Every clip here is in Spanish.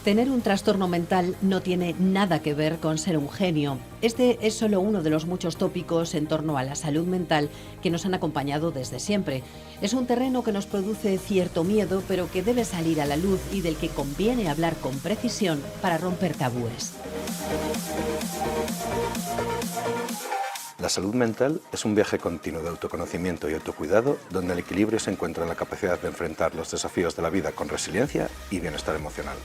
Tener un trastorno mental no tiene nada que ver con ser un genio. Este es solo uno de los muchos tópicos en torno a la salud mental que nos han acompañado desde siempre. Es un terreno que nos produce cierto miedo, pero que debe salir a la luz y del que conviene hablar con precisión para romper tabúes. La salud mental es un viaje continuo de autoconocimiento y autocuidado donde el equilibrio se encuentra en la capacidad de enfrentar los desafíos de la vida con resiliencia y bienestar emocional.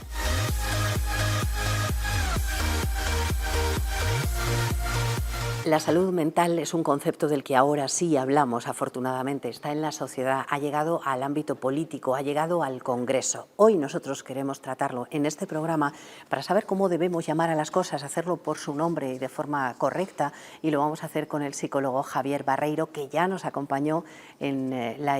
La salud mental es un concepto del que ahora sí hablamos, afortunadamente. Está en la sociedad, ha llegado al ámbito político, ha llegado al Congreso. Hoy nosotros queremos tratarlo en este programa para saber cómo debemos llamar a las cosas, hacerlo por su nombre y de forma correcta. Y lo vamos a hacer con el psicólogo Javier Barreiro, que ya nos acompañó en la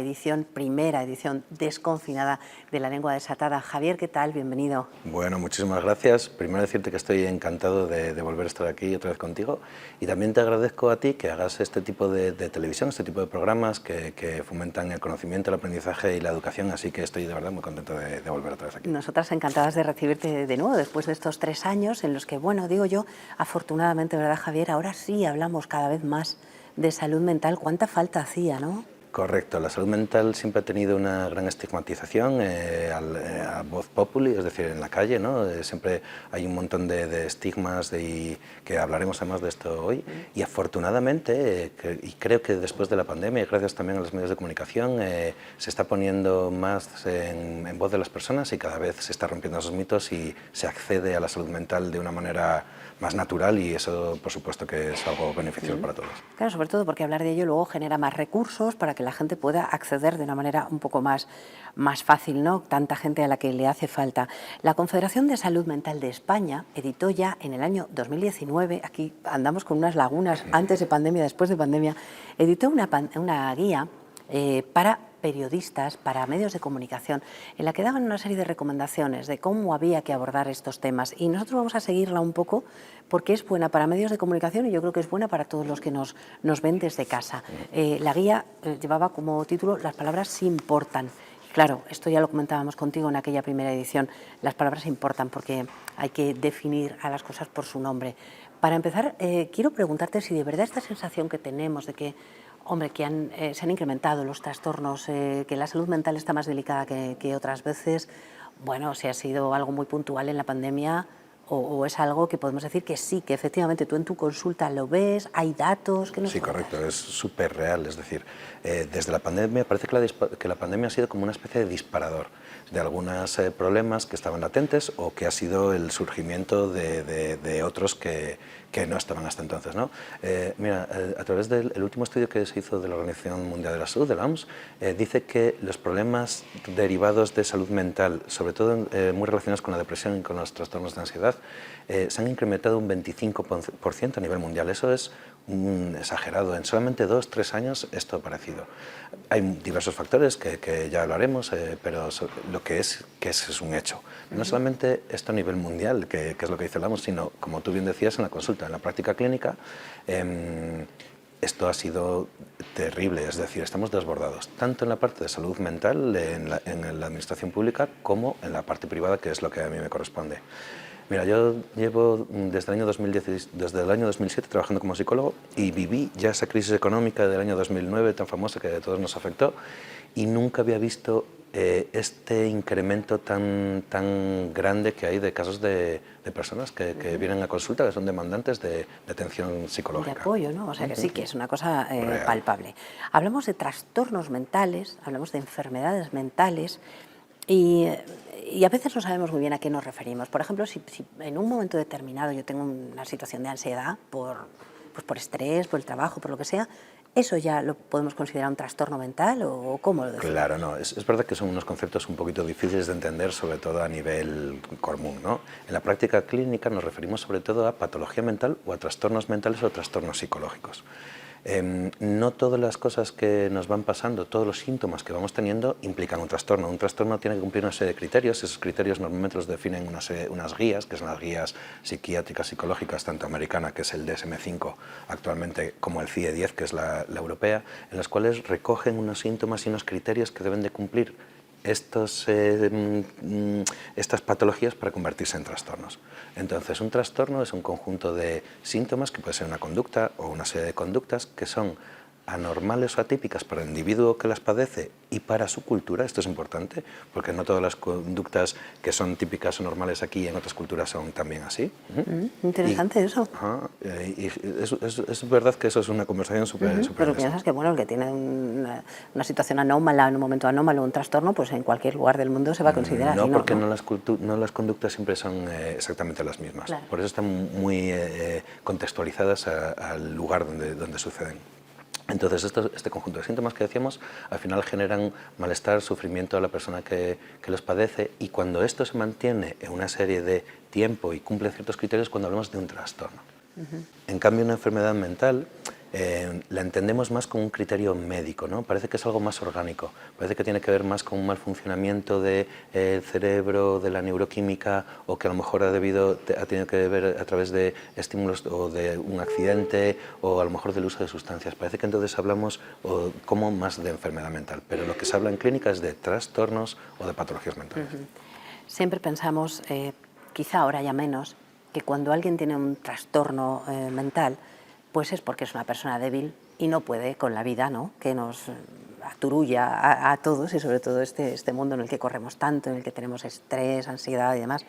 primera edición desconfinada de La Lengua Desatada. Javier, ¿qué tal? Bienvenido. Bueno, muchísimas gracias. Primero decirte que estoy encantado de volver a estar aquí otra vez contigo, y también te agradezco a ti que hagas este tipo de televisión, este tipo de programas que fomentan el conocimiento, el aprendizaje y la educación, así que estoy de verdad muy contento de volver otra vez aquí. Nosotras encantadas de recibirte de nuevo después de estos 3 años en los que, bueno, digo yo, afortunadamente, ¿verdad, Javier? Ahora sí hablamos cada vez más de salud mental. ¿Cuánta falta hacía, no? Correcto, la salud mental siempre ha tenido una gran estigmatización a voz populi, es decir, en la calle, ¿no? Siempre hay un montón de estigmas y que hablaremos además de esto hoy, y afortunadamente, y creo que después de la pandemia, y gracias también a los medios de comunicación, se está poniendo más en voz de las personas y cada vez se está rompiendo esos mitos y se accede a la salud mental de una manera más natural, y eso por supuesto que es algo beneficioso para todos. Claro, sobre todo porque hablar de ello luego genera más recursos para que la gente pueda acceder de una manera un poco más fácil, ¿no? Tanta gente a la que le hace falta. La Confederación de Salud Mental de España editó ya en el año 2019, aquí andamos con unas lagunas antes de pandemia, después de pandemia, editó una guía para periodistas, para medios de comunicación, en la que daban una serie de recomendaciones de cómo había que abordar estos temas. Y nosotros vamos a seguirla un poco porque es buena para medios de comunicación y yo creo que es buena para todos los que nos ven desde casa. La guía llevaba como título "Las palabras sí importan". Claro, esto ya lo comentábamos contigo en aquella primera edición. Las palabras importan porque hay que definir a las cosas por su nombre. Para empezar, quiero preguntarte si de verdad esta sensación que tenemos de que hombre, que se han incrementado los trastornos, que la salud mental está más delicada que otras veces. Bueno, si ha sido algo muy puntual en la pandemia o es algo que podemos decir que sí, que efectivamente tú en tu consulta lo ves, hay datos. ¿Qué nos Sí, cuentas? correcto, es súper real. Es decir, desde la pandemia parece que la pandemia ha sido como una especie de disparador de algunos problemas que estaban latentes o que ha sido el surgimiento de otros que no estaban hasta entonces, ¿no? Mira, a través del último estudio que se hizo de la Organización Mundial de la Salud, de la OMS, dice que los problemas derivados de salud mental, sobre todo muy relacionados con la depresión y con los trastornos de ansiedad, se han incrementado un 25% a nivel mundial. Eso es exagerado. En solamente 2-3 años esto ha aparecido. Hay diversos factores que ya hablaremos, pero lo que es un hecho. No solamente esto a nivel mundial, que es lo que dice la OMS, sino, como tú bien decías, en la consulta, en la práctica clínica, esto ha sido terrible. Es decir, estamos desbordados, tanto en la parte de salud mental, en la administración pública, como en la parte privada, que es lo que a mí me corresponde. Mira, yo llevo desde el año 2007 trabajando como psicólogo y viví ya esa crisis económica del año 2009 tan famosa que a todos nos afectó, y nunca había visto este incremento tan grande que hay de casos de personas que vienen a consulta, que son demandantes de atención psicológica. De apoyo, ¿no? O sea que sí, que es una cosa palpable. Hablamos de trastornos mentales, hablamos de enfermedades mentales y a veces no sabemos muy bien a qué nos referimos. Por ejemplo, si en un momento determinado yo tengo una situación de ansiedad por estrés, por el trabajo, por lo que sea, ¿eso ya lo podemos considerar un trastorno mental o cómo lo decimos? Claro, no, es verdad que son unos conceptos un poquito difíciles de entender, sobre todo a nivel común, ¿no? En la práctica clínica nos referimos sobre todo a patología mental o a trastornos mentales o trastornos psicológicos. No todas las cosas que nos van pasando, todos los síntomas que vamos teniendo implican un trastorno. Un trastorno tiene que cumplir una serie de criterios. Esos criterios normalmente los definen unas guías, que son las guías psiquiátricas psicológicas, tanto americana, que es el DSM-5 actualmente, como el CIE-10, que es la europea, en las cuales recogen unos síntomas y unos criterios que deben de cumplir estas patologías para convertirse en trastornos. Entonces, un trastorno es un conjunto de síntomas que puede ser una conducta o una serie de conductas que son anormales o atípicas para el individuo que las padece y para su cultura. Esto es importante, porque no todas las conductas que son típicas o normales aquí en otras culturas son también así. Interesante eso. Y es verdad que eso es una conversación súper Pero piensas que, bueno, el que tiene una situación anómala, en un momento anómalo, un trastorno, pues en cualquier lugar del mundo se va a considerar. No, porque no las conductas siempre son exactamente las mismas. Claro. Por eso están muy contextualizadas al lugar donde suceden. Entonces, este conjunto de síntomas que decíamos, al final generan malestar, sufrimiento a la persona que los padece, y cuando esto se mantiene en una serie de tiempo y cumple ciertos criterios, cuando hablamos de un trastorno. En cambio, una enfermedad mental la entendemos más como un criterio médico, ¿no? Parece que es algo más orgánico, parece que tiene que ver más con un mal funcionamiento del cerebro, de la neuroquímica, o que a lo mejor ha tenido que ver a través de estímulos o de un accidente, o a lo mejor del uso de sustancias. Parece que entonces hablamos como más de enfermedad mental, pero lo que se habla en clínica es de trastornos o de patologías mentales. Siempre pensamos, quizá ahora ya menos, que cuando alguien tiene un trastorno mental, pues es porque es una persona débil y no puede con la vida, ¿no?, que nos aturulla a todos, y sobre todo este mundo en el que corremos tanto, en el que tenemos estrés, ansiedad y demás.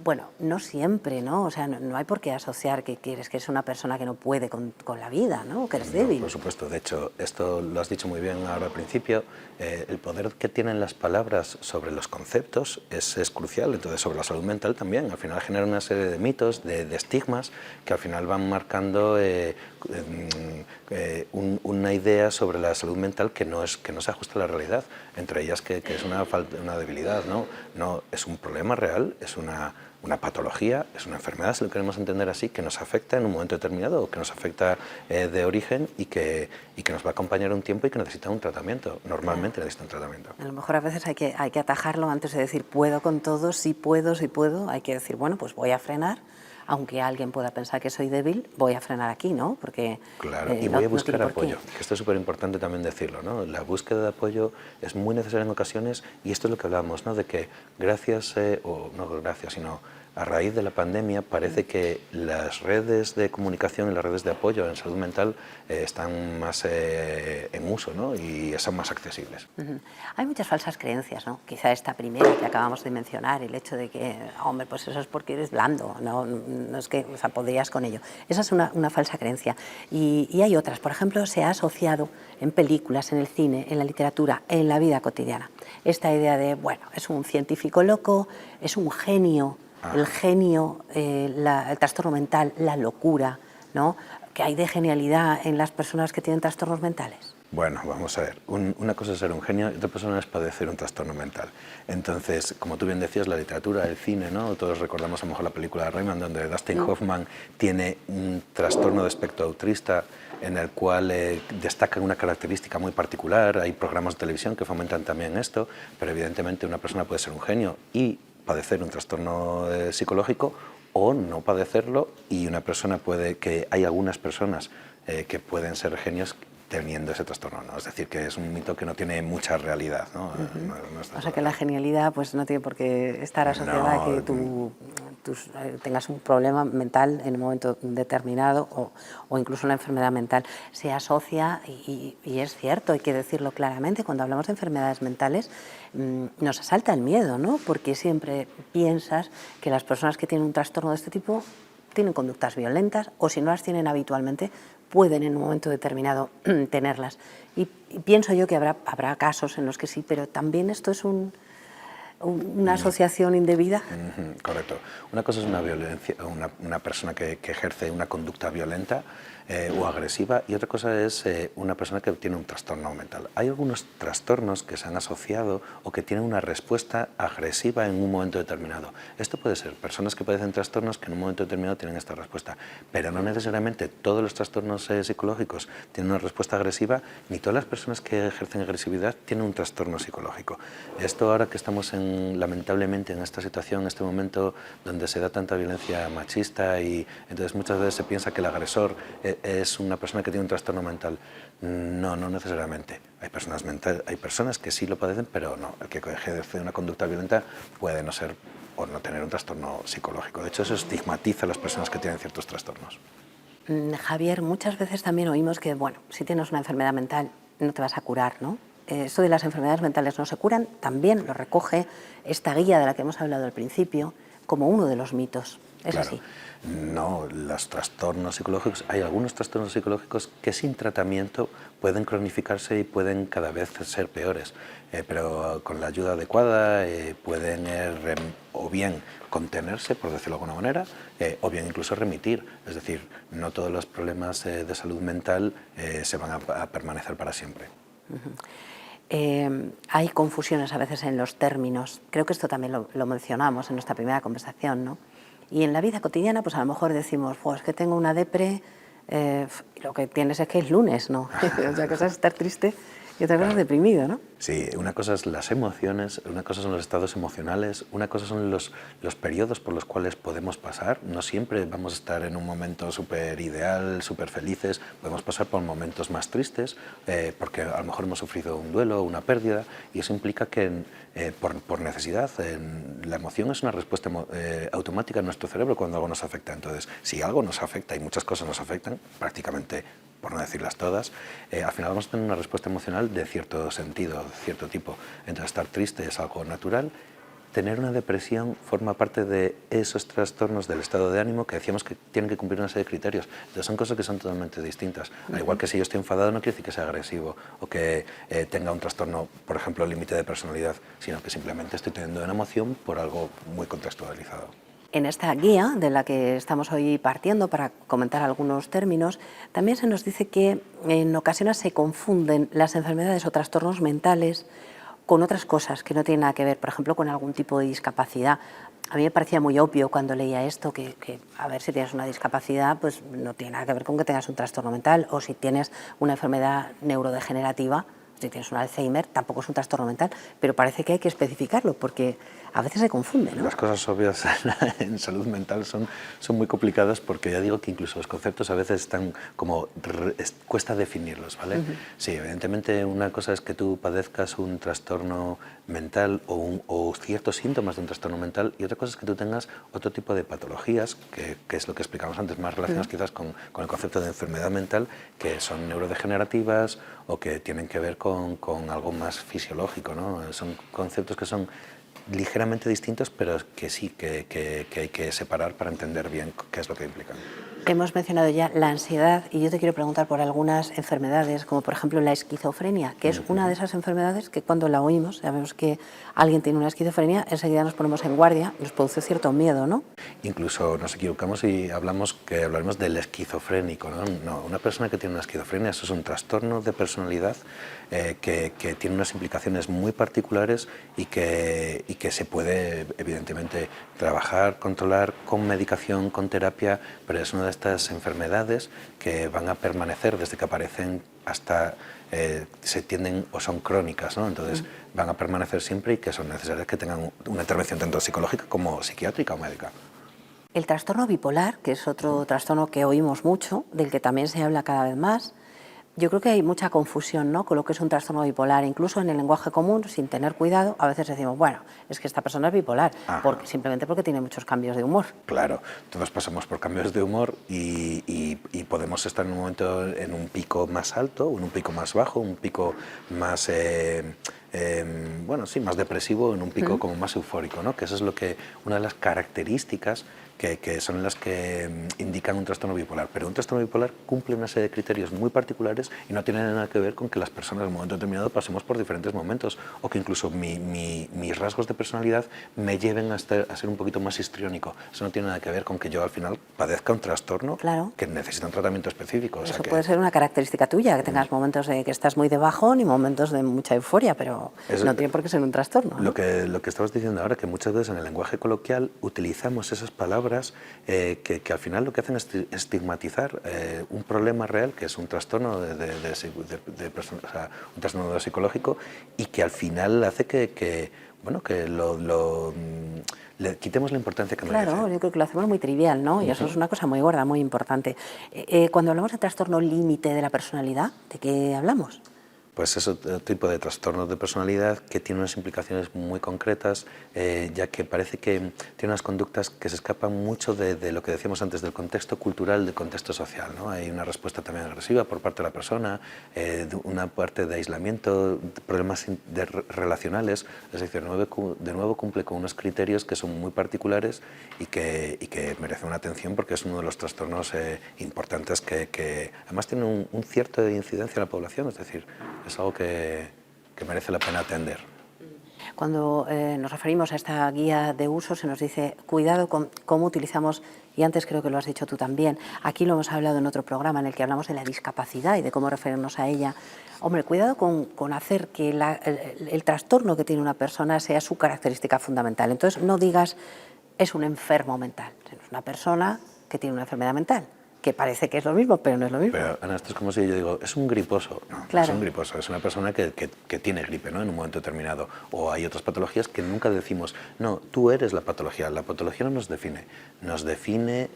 Bueno, no siempre, ¿no? O sea, no hay por qué asociar que es una persona que no puede con la vida, ¿no?, que eres débil. Por supuesto, de hecho, esto lo has dicho muy bien ahora al principio, el poder que tienen las palabras sobre los conceptos es crucial. Entonces, sobre la salud mental también, al final genera una serie de mitos, de estigmas, que al final van marcando una idea sobre la salud mental que no se ajusta a la realidad, entre ellas que es una debilidad, ¿no? No, es un problema real, es una patología, es una enfermedad, si lo queremos entender así, que nos afecta en un momento determinado, o que nos afecta de origen, y que nos va a acompañar un tiempo y que necesita un tratamiento. Normalmente necesita un tratamiento. A lo mejor a veces hay que atajarlo antes de decir puedo con todo, sí puedo. Hay que decir, bueno, pues voy a frenar, aunque alguien pueda pensar que soy débil, voy a frenar aquí, ¿no? Porque, claro, y voy a buscar apoyo, que esto es súper importante también decirlo, ¿no? La búsqueda de apoyo es muy necesaria en ocasiones, y esto es lo que hablábamos, ¿no?, de que sino a raíz de la pandemia parece que las redes de comunicación y las redes de apoyo en salud mental están más en uso, ¿no?, y son más accesibles. Hay muchas falsas creencias, ¿no? Quizá esta primera que acabamos de mencionar, el hecho de que, hombre, pues eso es porque eres blando, no es que, o sea, podrías con ello. Esa es una falsa creencia. Y hay otras, por ejemplo, se ha asociado en películas, en el cine, en la literatura, en la vida cotidiana, esta idea de, bueno, es un científico loco, es un genio. El genio, el trastorno mental, la locura, ¿no?, que hay de genialidad en las personas que tienen trastornos mentales. Bueno, vamos a ver, una cosa es ser un genio y otra persona es padecer un trastorno mental. Entonces, como tú bien decías, la literatura, el cine, ¿no?, todos recordamos a lo mejor la película de Rayman, donde Dustin Hoffman tiene un trastorno de espectro autista, en el cual destacan una característica muy particular. Hay programas de televisión que fomentan también esto, pero evidentemente una persona puede ser un genio y padecer un trastorno psicológico, o no padecerlo, y una persona hay algunas personas que pueden ser genios teniendo ese trastorno, ¿no? Es decir, que es un mito que no tiene mucha realidad, ¿no? O sea, que la genialidad pues no tiene por qué estar asociada a que tú tengas un problema mental en un momento determinado, o incluso una enfermedad mental. Se asocia, y es cierto, hay que decirlo claramente, cuando hablamos de enfermedades mentales nos asalta el miedo, ¿no? Porque siempre piensas que las personas que tienen un trastorno de este tipo tienen conductas violentas, o si no las tienen habitualmente, pueden en un momento determinado tenerlas. Y pienso yo que habrá casos en los que sí, pero también esto es una asociación indebida. Correcto. Una cosa es una persona que ejerce una conducta violenta o agresiva, y otra cosa es una persona que tiene un trastorno mental. Hay algunos trastornos que se han asociado o que tienen una respuesta agresiva en un momento determinado. Esto puede ser personas que padecen trastornos que en un momento determinado tienen esta respuesta, pero no necesariamente todos los trastornos psicológicos tienen una respuesta agresiva, ni todas las personas que ejercen agresividad tienen un trastorno psicológico. Esto, ahora que estamos lamentablemente en esta situación, en este momento donde se da tanta violencia machista, y entonces muchas veces se piensa que el agresor es una persona que tiene un trastorno mental. No, no necesariamente. Hay personas que sí lo padecen, pero no. El que ejerce una conducta violenta puede no ser o no tener un trastorno psicológico. De hecho, eso estigmatiza a las personas que tienen ciertos trastornos. Javier, muchas veces también oímos que, bueno, si tienes una enfermedad mental no te vas a curar, ¿no? Esto de las enfermedades mentales no se curan también lo recoge esta guía de la que hemos hablado al principio como uno de los mitos. ¿Es Claro. así? No, los trastornos psicológicos, hay algunos trastornos psicológicos que sin tratamiento pueden cronificarse y pueden cada vez ser peores, pero con la ayuda adecuada pueden o bien contenerse, por decirlo de alguna manera, o bien incluso remitir. Es decir, no todos los problemas de salud mental se van a permanecer para siempre. Hay confusiones a veces en los términos. Creo que esto también lo mencionamos en nuestra primera conversación, ¿no? Y en la vida cotidiana, pues a lo mejor decimos, pues es que tengo una depre, y lo que tienes es que es lunes, ¿no? O sea, que es estar triste y otra cosa es deprimido, ¿no? Sí, una cosa es las emociones, una cosa son los estados emocionales, una cosa son los periodos por los cuales podemos pasar. No siempre vamos a estar en un momento súper ideal, súper felices, podemos pasar por momentos más tristes, porque a lo mejor hemos sufrido un duelo, una pérdida, y eso implica que por necesidad, la emoción es una respuesta automática en nuestro cerebro cuando algo nos afecta. Entonces, si algo nos afecta, y muchas cosas nos afectan, prácticamente, por no decirlas todas, al final vamos a tener una respuesta emocional de cierto sentido, de cierto tipo. Entonces, estar triste es algo natural. Tener una depresión forma parte de esos trastornos del estado de ánimo que decíamos que tienen que cumplir una serie de criterios. Entonces, son cosas que son totalmente distintas. Al igual que si yo estoy enfadado no quiere decir que sea agresivo o que tenga un trastorno, por ejemplo, límite de personalidad, sino que simplemente estoy teniendo una emoción por algo muy contextualizado. En esta guía de la que estamos hoy partiendo para comentar algunos términos, también se nos dice que en ocasiones se confunden las enfermedades o trastornos mentales con otras cosas que no tienen nada que ver, por ejemplo, con algún tipo de discapacidad. A mí me parecía muy obvio cuando leía esto que a ver, si tienes una discapacidad, pues no tiene nada que ver con que tengas un trastorno mental, o si tienes una enfermedad neurodegenerativa, si tienes un Alzheimer, tampoco es un trastorno mental, pero parece que hay que especificarlo porque a veces se confunde, ¿no? Las cosas obvias en salud mental son muy complicadas porque ya digo que incluso los conceptos a veces están como, cuesta definirlos, ¿vale? Sí, evidentemente una cosa es que tú padezcas un trastorno mental o ciertos síntomas de un trastorno mental, y otra cosa es que tú tengas otro tipo de patologías, que es lo que explicamos antes, más relacionadas quizás con el concepto de enfermedad mental, que son neurodegenerativas o que tienen que ver con algo más fisiológico, ¿no? Son conceptos que son ligeramente distintos, pero que sí que hay que separar para entender bien qué es lo que implican. Hemos mencionado ya la ansiedad y yo te quiero preguntar por algunas enfermedades, como por ejemplo la esquizofrenia, que es una de esas enfermedades que cuando la oímos, sabemos que alguien tiene una esquizofrenia, enseguida nos ponemos en guardia, nos produce cierto miedo, ¿no? Incluso nos equivocamos y hablaremos del esquizofrénico, ¿no? No, una persona que tiene una esquizofrenia, eso es un trastorno de personalidad que tiene unas implicaciones muy particulares y que se puede evidentemente trabajar, controlar con medicación, con terapia, pero es una de estas enfermedades que van a permanecer desde que aparecen hasta se tienden o son crónicas, ¿no? Entonces van a permanecer siempre y que son necesarias que tengan una intervención tanto psicológica como psiquiátrica o médica. El trastorno bipolar, que es otro trastorno que oímos mucho, del que también se habla cada vez más, yo creo que hay mucha confusión, ¿no?, con lo que es un trastorno bipolar. Incluso en el lenguaje común, sin tener cuidado, a veces decimos, bueno, es que esta persona es bipolar, simplemente porque tiene muchos cambios de humor. Claro, todos pasamos por cambios de humor y podemos estar en un momento en un pico más alto, o en un pico más bajo, un pico más, más depresivo, en un pico como más eufórico, ¿no? Que eso es una de las características que son las que indican un trastorno bipolar. Pero un trastorno bipolar cumple una serie de criterios muy particulares y no tiene nada que ver con que las personas en un momento determinado pasemos por diferentes momentos o que incluso mis rasgos de personalidad me lleven a ser un poquito más histriónico. Eso no tiene nada que ver con que yo al final padezca un trastorno que necesita un tratamiento específico. Eso puede ser una característica tuya, que tengas momentos de que estás muy de bajón y momentos de mucha euforia, pero pero no tiene por qué ser un trastorno, ¿no? Lo que estabas diciendo ahora, que muchas veces en el lenguaje coloquial utilizamos esas palabras que al final lo que hacen es estigmatizar un problema real, que es un trastorno o sea, un trastorno psicológico, y que al final hace que le quitemos la importancia que merece. Claro, yo creo que lo hacemos muy trivial, ¿no? Y eso es una cosa muy gorda, muy importante. Cuando hablamos de trastorno límite de la personalidad, ¿de qué hablamos? Pues es otro tipo de trastornos de personalidad que tiene unas implicaciones muy concretas, ya que parece que tiene unas conductas que se escapan mucho de lo que decíamos antes, del contexto cultural, del contexto social, ¿no? Hay una respuesta también agresiva por parte de la persona, una parte de aislamiento, problemas relacionales, es decir, de nuevo cumple con unos criterios que son muy particulares y que merecen una atención, porque es uno de los trastornos importantes que además tiene un cierto de incidencia en la población, es decir, es algo que merece la pena atender. Cuando nos referimos a esta guía de uso se nos dice cuidado con cómo utilizamos, y antes creo que lo has dicho tú también, aquí lo hemos hablado en otro programa en el que hablamos de la discapacidad y de cómo referirnos a ella. Hombre, cuidado con hacer que el trastorno que tiene una persona sea su característica fundamental. Entonces no digas es un enfermo mental, es una persona que tiene una enfermedad mental, que parece que es lo mismo, pero no es lo mismo. Pero, Ana, esto es como si yo digo, es un griposo. No, claro. No es un griposo, es una persona que tiene gripe, ¿no?, en un momento determinado. O hay otras patologías que nunca decimos, no, tú eres la patología no nos define. Nos define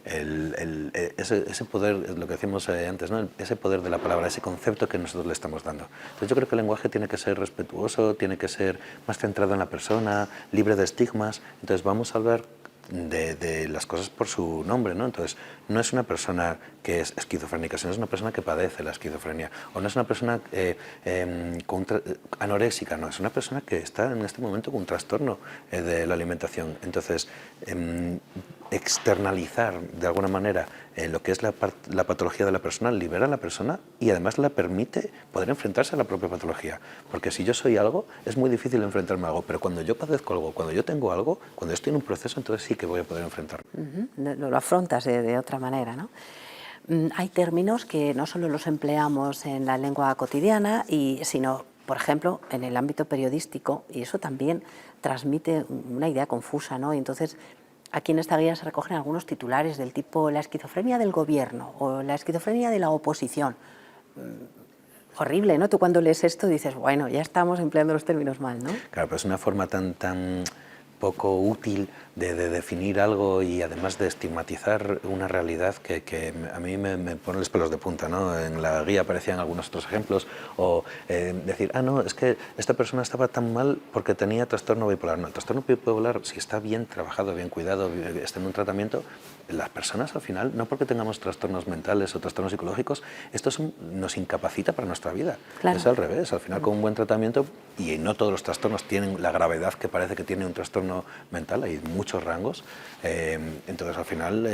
ese poder, lo que decíamos antes, ¿no?, ese poder de la palabra, ese concepto que nosotros le estamos dando. Entonces yo creo que el lenguaje tiene que ser respetuoso, tiene que ser más centrado en la persona, libre de estigmas. Entonces vamos a hablar de las cosas por su nombre, ¿no? Entonces, no es una persona que es esquizofrénica, sino es una persona que padece la esquizofrenia, o no es una persona anoréxica, no, es una persona que está en este momento con un trastorno de la alimentación. Entonces, externalizar de alguna manera lo que es la patología de la persona libera a la persona y además la permite poder enfrentarse a la propia patología, porque si yo soy algo es muy difícil enfrentarme a algo, pero cuando yo padezco algo, cuando yo tengo algo, cuando yo estoy en un proceso, entonces sí que voy a poder enfrentarme. Lo afrontas de otra manera, ¿no? Hay términos que no solo los empleamos en la lengua cotidiana, sino, por ejemplo, en el ámbito periodístico, y eso también transmite una idea confusa, ¿no? Y entonces, aquí en esta guía se recogen algunos titulares del tipo la esquizofrenia del gobierno o la esquizofrenia de la oposición. Horrible, ¿no? Tú cuando lees esto dices, bueno, ya estamos empleando los términos mal, ¿no? Claro, pero es una forma tan poco útil de definir algo y además de estigmatizar una realidad que a mí me pone los pelos de punta, ¿no? En la guía aparecían algunos otros ejemplos, o decir, no, es que esta persona estaba tan mal porque tenía trastorno bipolar. No, el trastorno bipolar, si está bien trabajado, bien cuidado, está en un tratamiento, las personas al final, no porque tengamos trastornos mentales o trastornos psicológicos, esto nos incapacita para nuestra vida. Claro. Es al revés, al final con un buen tratamiento, y no todos los trastornos tienen la gravedad que parece que tiene un trastorno mental, hay muchos rangos, entonces al final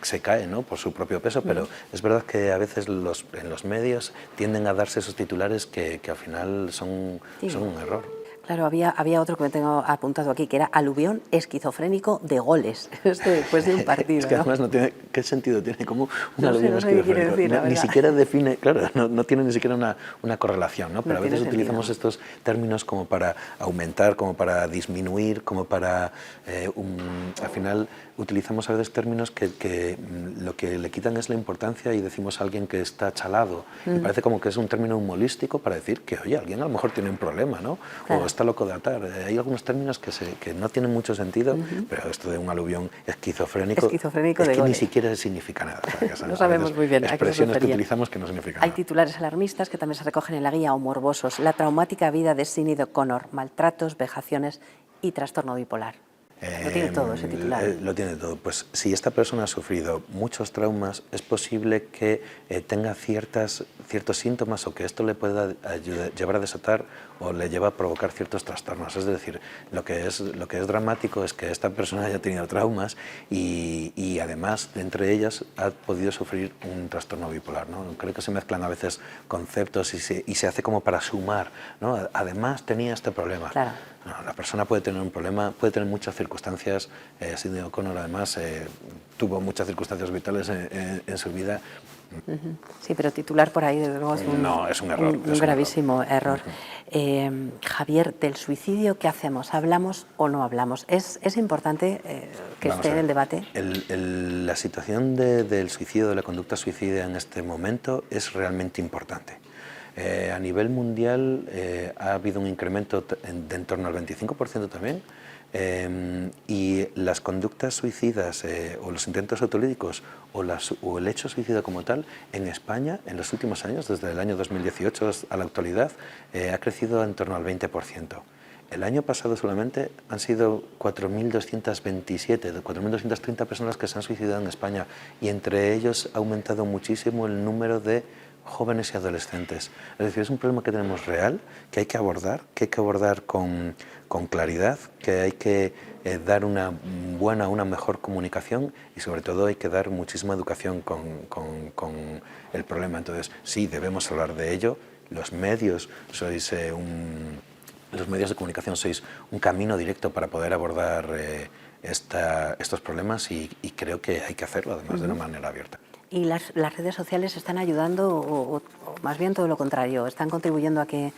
se cae, ¿no?, por su propio peso, pero es verdad que a veces en los medios tienden a darse esos titulares que al final son un error. Claro, había otro que me tengo apuntado aquí, que era aluvión esquizofrénico de goles, después de un partido. Es que además no tiene, ¿qué sentido tiene? Como un aluvión esquizofrénico. Decir, ni siquiera define, claro, no tiene ni siquiera una correlación, ¿no? Pero a veces utilizamos estos términos como para aumentar, como para disminuir, como para, al final utilizamos a veces términos que lo que le quitan es la importancia y decimos a alguien que está chalado. Y parece como que es un término humolístico para decir que, oye, alguien a lo mejor tiene un problema, ¿no? Claro. O está loco de atar. Hay algunos términos que no tienen mucho sentido, pero esto de un aluvión esquizofrénico es que ni siquiera significa nada. No sabemos muy bien. Expresiones que utilizamos que no significan nada. Hay titulares alarmistas que también se recogen en la guía, o morbosos. La traumática vida de Sinéad O'Connor, maltratos, vejaciones y trastorno bipolar. Lo tiene todo ese titular. Lo tiene todo. Pues si esta persona ha sufrido muchos traumas, es posible que tenga ciertos síntomas, o que esto le pueda llevar a desatar o le lleva a provocar ciertos trastornos. Es decir, lo que es dramático es que esta persona haya tenido traumas y además, de entre ellas, ha podido sufrir un trastorno bipolar, ¿no? Creo que se mezclan a veces conceptos y se hace como para sumar, ¿no? Además tenía este problema. Claro. No, la persona puede tener un problema, puede tener muchas circunstancias. Sidney O'Connor, además, tuvo muchas circunstancias vitales en su vida. Sí, pero titular por ahí, desde luego, No, es un error. Un gravísimo error. Javier, del suicidio, ¿qué hacemos? ¿Hablamos o no hablamos? ¿Es importante que esté en el debate? La situación del suicidio, de la conducta suicida en este momento es realmente importante. A nivel mundial ha habido un incremento de en torno al 25% también, y las conductas suicidas o los intentos autolíticos o el hecho suicida como tal, en España en los últimos años, desde el año 2018 a la actualidad, ha crecido en torno al 20%. El año pasado solamente han sido 4.227, de 4.230 personas que se han suicidado en España, y entre ellos ha aumentado muchísimo el número de jóvenes y adolescentes. Es decir, es un problema que tenemos real, que hay que abordar con claridad, que hay que dar una mejor comunicación, y sobre todo hay que dar muchísima educación con el problema. Entonces, sí, debemos hablar de ello. Los medios los medios de comunicación sois un camino directo para poder abordar estos problemas, y creo que hay que hacerlo, además, de una manera abierta. ¿Y las redes sociales están ayudando o más bien todo lo contrario? ¿Están contribuyendo a que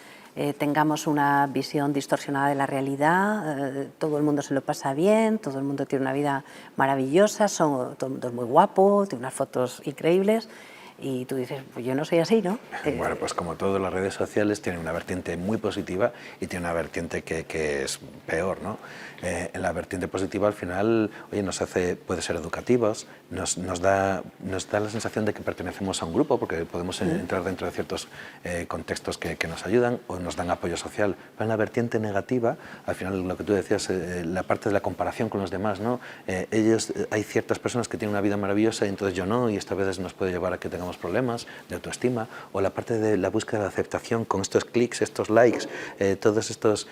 tengamos una visión distorsionada de la realidad? Todo el mundo se lo pasa bien, todo el mundo tiene una vida maravillosa, todo el mundo es muy guapo, tiene unas fotos increíbles, y tú dices, pues yo no soy así, ¿no? Bueno, pues como todas las redes sociales, tienen una vertiente muy positiva y tiene una vertiente que es peor, ¿no? En la vertiente positiva, al final, oye, puede ser educativos, nos da la sensación de que pertenecemos a un grupo, porque podemos entrar dentro de ciertos contextos que nos ayudan o nos dan apoyo social. Pero en la vertiente negativa, al final, lo que tú decías, la parte de la comparación con los demás, ¿no? Hay ciertas personas que tienen una vida maravillosa y entonces yo no, y esta vez nos puede llevar a que tengamos problemas de autoestima, o la parte de la búsqueda de aceptación con estos clics, estos likes, todos estos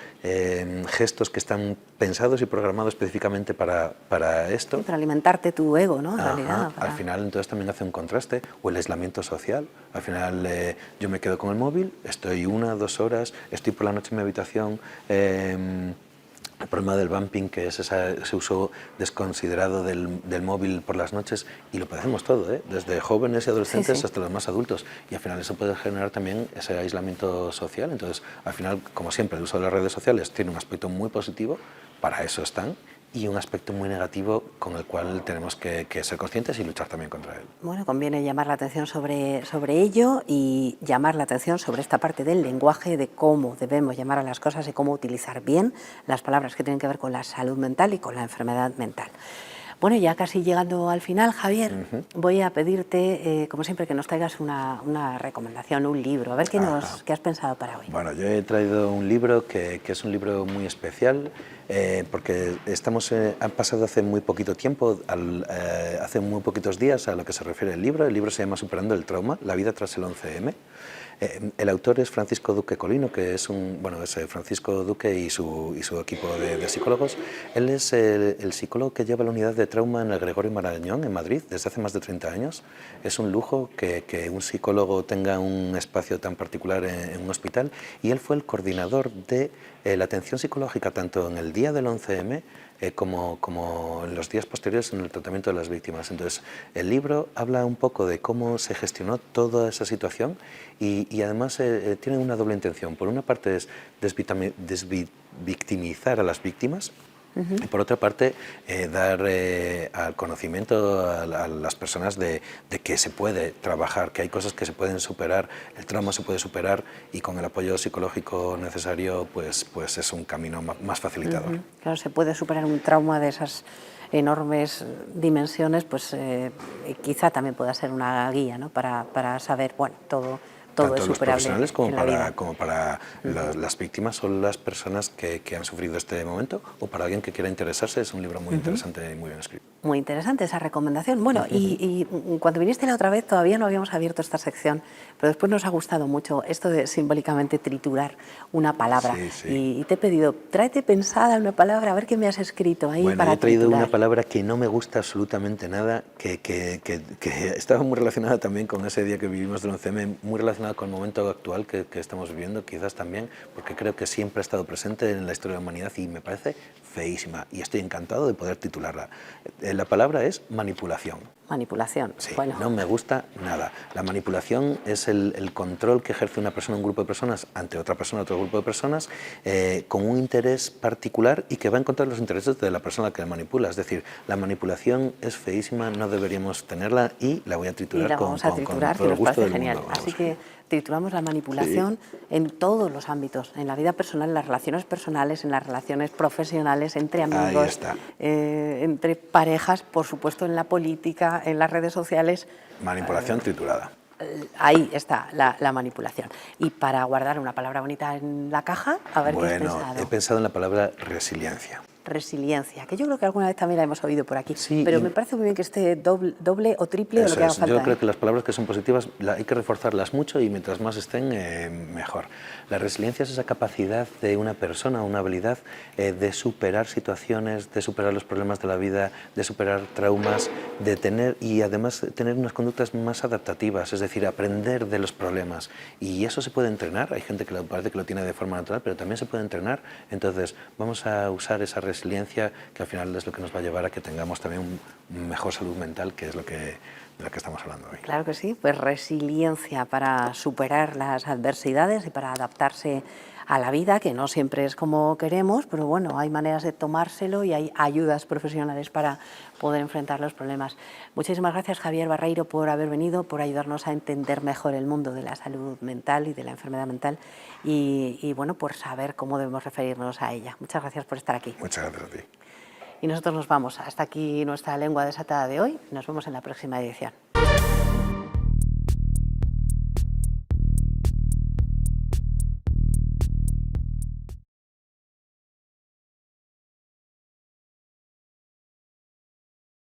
gestos que están pensados y programados específicamente para esto. Sí, para alimentarte tu ego, ¿no? En realidad, Al final, entonces, también hace un contraste, o el aislamiento social. Al final, yo me quedo con el móvil, estoy 1 o 2 horas, estoy por la noche en mi habitación. El problema del bumping, que es ese uso desconsiderado del móvil por las noches, y lo padecemos todo, desde jóvenes y adolescentes hasta los más adultos, y al final eso puede generar también ese aislamiento social. Entonces, al final, como siempre, el uso de las redes sociales tiene un aspecto muy positivo, para eso están, y un aspecto muy negativo con el cual tenemos que ser conscientes y luchar también contra él. Bueno, conviene llamar la atención sobre ello, y llamar la atención sobre esta parte del lenguaje, de cómo debemos llamar a las cosas y cómo utilizar bien las palabras que tienen que ver con la salud mental y con la enfermedad mental. Bueno, ya casi llegando al final, Javier, voy a pedirte, como siempre, que nos traigas una recomendación, un libro. A ver qué has pensado para hoy. Bueno, yo he traído un libro que es un libro muy especial, porque han pasado hace muy poquito tiempo, hace muy poquitos días, a lo que se refiere el libro. El libro se llama Superando el trauma, la vida tras el 11M. El autor es Francisco Duque Colino, que es Francisco Duque y su equipo de psicólogos. Él es el psicólogo que lleva la unidad de trauma en el Gregorio Marañón, en Madrid, desde hace más de 30 años. Es un lujo que un psicólogo tenga un espacio tan particular en un hospital, y él fue el coordinador de la atención psicológica tanto en el día del 11M como en los días posteriores en el tratamiento de las víctimas. Entonces, el libro habla un poco de cómo se gestionó toda esa situación, y además tiene una doble intención. Por una parte es desvictimizar a las víctimas, y por otra parte dar al conocimiento a las personas de que se puede trabajar, que hay cosas que se pueden superar, el trauma se puede superar, y con el apoyo psicológico necesario pues es un camino más facilitador. Claro, se puede superar un trauma de esas enormes dimensiones, pues quizá también pueda ser una guía, ¿no? para saber, bueno, todo tanto es los superable profesionales como para vida. las víctimas o las personas que han sufrido este momento, o para alguien que quiera interesarse. Es un libro muy interesante y muy bien escrito. Muy interesante esa recomendación. Bueno, y cuando viniste la otra vez todavía no habíamos abierto esta sección, pero después nos ha gustado mucho esto de simbólicamente triturar una palabra. Sí, sí. Y te he pedido, tráete pensada una palabra, a ver qué me has escrito ahí Bueno, para he traído triturar. una palabra que no me gusta absolutamente nada, que estaba muy relacionada también con ese día que vivimos del 11M, muy relacionada con el momento actual que estamos viviendo, quizás también, porque creo que siempre ha estado presente en la historia de la humanidad y me parece feísima y estoy encantado de poder titularla. La palabra es manipulación. Manipulación. Sí, Bueno. no me gusta nada. La manipulación es el control que ejerce una persona, un grupo de personas, ante otra persona, otro grupo de personas, con un interés particular y que va en contra de los intereses de la persona que la manipula. Es decir, la manipulación es feísima, no deberíamos tenerla y la voy a triturar, Y la vamos a triturar, con todo que el nos gusto parece del genial. mundo. Así que trituramos la manipulación en todos los ámbitos, en la vida personal, en las relaciones personales, en las relaciones profesionales, entre Ahí amigos, está. entre parejas, por supuesto en la política, en las redes sociales. Manipulación triturada. Ahí está la manipulación. Y para guardar una palabra bonita en la caja, a ver qué has Bueno, pensado. he pensado en la palabra resiliencia. Resiliencia, que yo creo que alguna vez también la hemos oído por aquí, Sí, pero y me parece muy bien que esté doble o triple o lo eso que haga es. falta. Yo creo que las palabras que son positivas hay que reforzarlas mucho y mientras más estén, mejor. La resiliencia es esa capacidad de una persona, una habilidad de superar situaciones, de superar los problemas de la vida, de superar traumas, de tener y además tener unas conductas más adaptativas, es decir, aprender de los problemas. Y eso se puede entrenar, hay gente que parece que lo tiene de forma natural, pero también se puede entrenar. Entonces, vamos a usar esa resiliencia que al final es lo que nos va a llevar a que tengamos también mejor salud mental, que es de lo que estamos hablando hoy. Claro que sí, pues resiliencia para superar las adversidades y para adaptarse a la vida, que no siempre es como queremos, pero bueno, hay maneras de tomárselo y hay ayudas profesionales para poder enfrentar los problemas. Muchísimas gracias, Javier Barreiro, por haber venido, por ayudarnos a entender mejor el mundo de la salud mental y de la enfermedad mental y bueno, por saber cómo debemos referirnos a ella. Muchas gracias por estar aquí. Muchas gracias a ti. Y nosotros nos vamos. Hasta aquí nuestra lengua desatada de hoy. Nos vemos en la próxima edición.